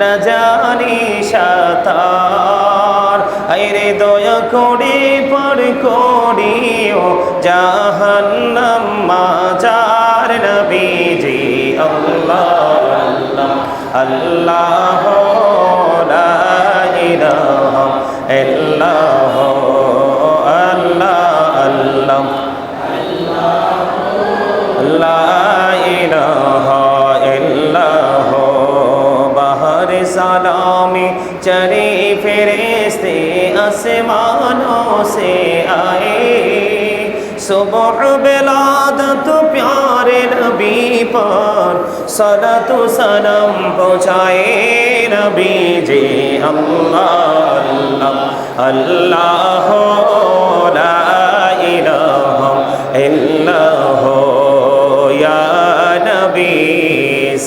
না জানি সাঁতার। আইরে দয়া করে পার করিও জাহান্নাম মাজার নবীজি আল্লাহ আল্লাহ লা ইলাহা ইল্লাল্লাহ আল্লাহ আল্লাহ লা ইলাহা ইল্লাল্লাহ। বাহার সালামি चरे फरिश्ते आसमानों से आए, सुबह बिलादत प्यारे नबी पर सलात सलाम पहुँचाए नबी जी अल्लाह अल्लाह ला इलाहा इल्लल्लाह या नबी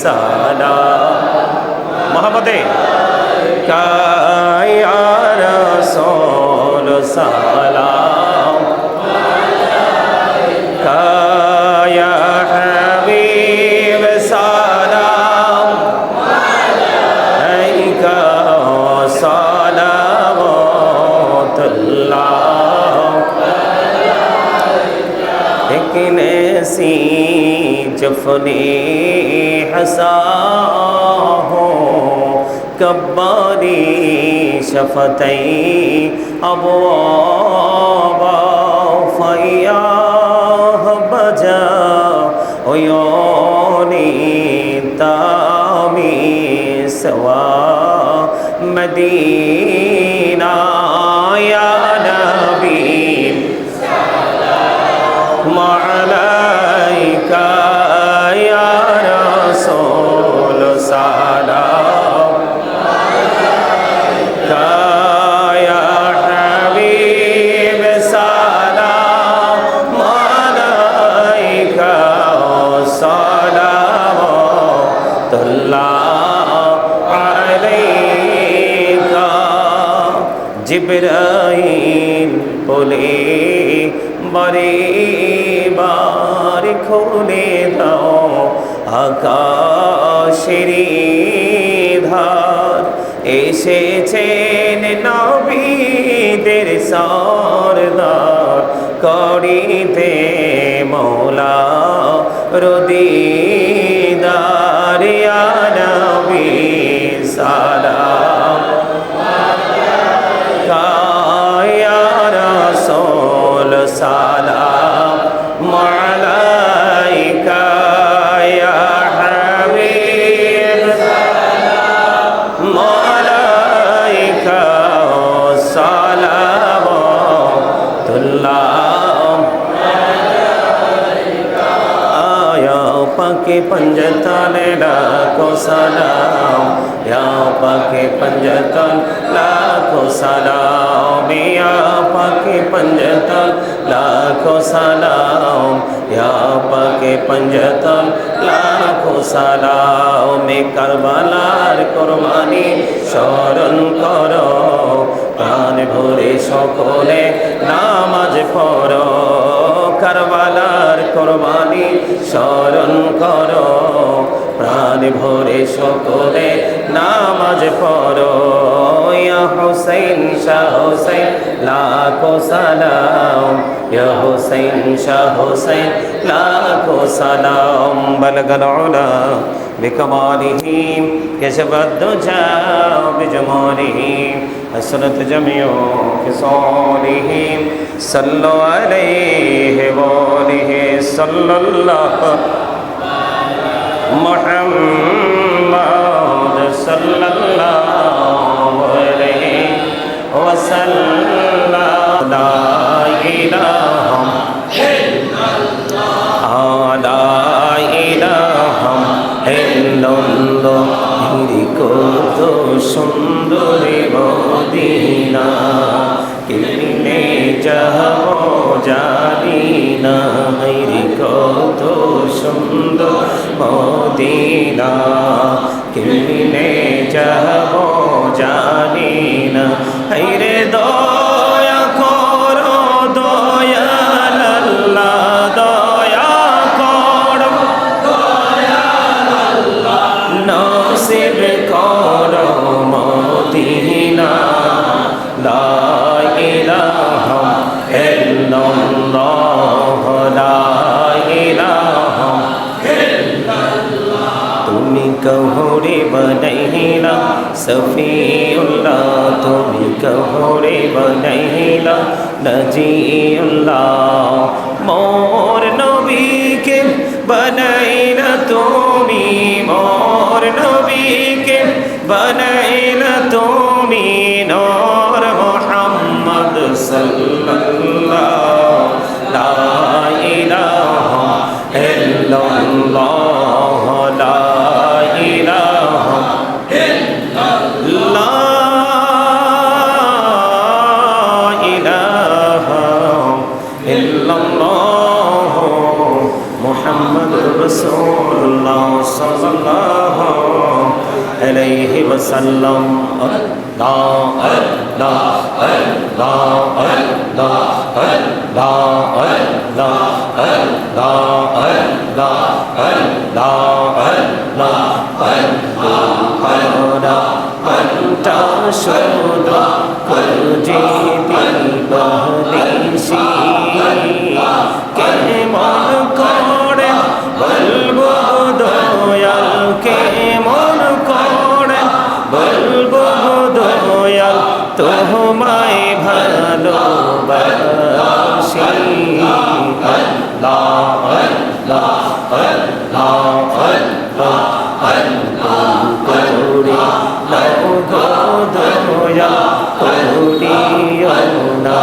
सलाम मोहम्मदे या रसूल सलाम या हबीब सलाम अलैका सलावतुल्लाह। एक ऐसी जफने हसा हो कब्बारी शफतई अबवाबा फयाह बजा ओयोनी तामी सवा मदीना या नबी सलाम अलैका या रसूल सलाम या हबीब सलाम अलैका सलावतुल्लाह अलैका। जिब्राइल बोले बारे बार खोले दाओ आकाशेर ধার, এসেছেন নবীদের সরদার করিতে মওলা রদিদার ইয়া নবী সালাম ইয়া রাসূল সালাম আলাইকা ইয়া হাবিব সালাম আলাইকা সালাওয়াতুল্লাহ या पाके पंजतन लाखों सलाम या पाके पंजतन लाखों सलाम या पाके पंजतन लाखों सलाम या पाके पंजतन लाखों सलाम। में करबलार कुरबानी स्मरण करो प्राण भरे सकले नामाज पढ़ो करबलार कुरबानी स्मरण करो प्राण भरे सकले नामाज पढ़ो या हुसैन शाह हुसैन लाखों सलाम या हुसैन शाह हुसैन लाखों सलाम। बलगल उला बिकमालिही कशफ दुजा बिजमालिही हसनत जमियो खिसालिही सल्लु अलैहि व आलिहि सल्लल्लाहु मुहम्मद सल्लल्लाहु अलैहि वसल्लम। ला इलाहा इल्लल्लाह ला इलाहा इल्लल्लाह। কত সুন্দর মদিনা কেমনে যাব জানি না কত সুন্দর মদিনা কেমনে যাব জানি না। হায়রে দয়া করো দয়াল আল্লাহ দয়া করো দয়াল আল্লাহ নসিব করো कहरे बनैला सफीउल्लाह তুমি कहरे बनैला नजीउल्लाह मोर नबी के बनैला তুমি मोर नबी के बनैला তুমি नूर मोहम्मद सल्लल्लाहु ला इलाहा इल्लल्लाह ला इलाहा इल्लल्लाह मुहम्मदुर रसूलुल्लाह सल्लल्लाहु अलैहि वसल्लम अल्लाह अल्लाह अल्लाह अल्लाह अल्लाह अल्लाह अल्लाह अल्लाह अल्लाह अल्लाह अल्लाह शुदा कुलजीबी बहलीसी কেমন করে বলবো দয়াল কেমন করে বলবো দয়াল তোমায় ভালোবাসি আল্লাহ আল্লাহ আল্লাহ আল্লাহ আল্লাহ করে লাও গো দয়াল করিও না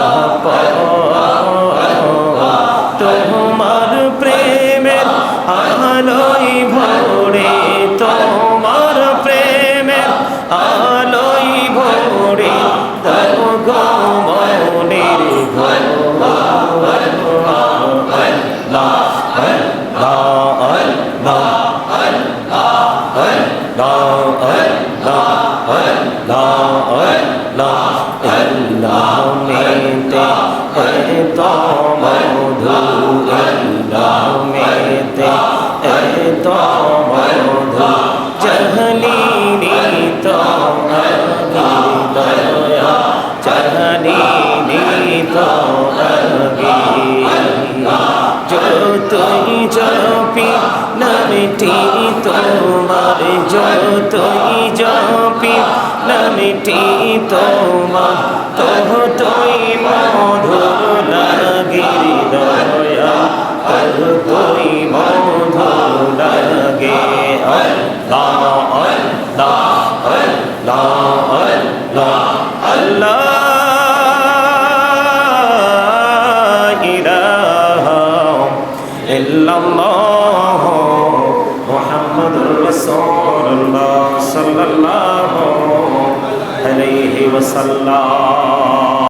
তোমার প্রেমের আলোয় ভরে তোমার প্রেমের আলোয় ভরে তবু গো মনের ঘর যতই জপি নামটি তোমার যতই জপি নামটি তোমার ততই মধুর লাগে দয়া ততই মধুর লাগে আল্লাহ আল্লাহ আল্লাহ আল্লাহ আল্লাহ ইল্লাল্লাহ মুহাম্মাদুর রাসূলুল্লাহ সাল্লাল্লাহু আলাইহি ওয়াসাল্লাম।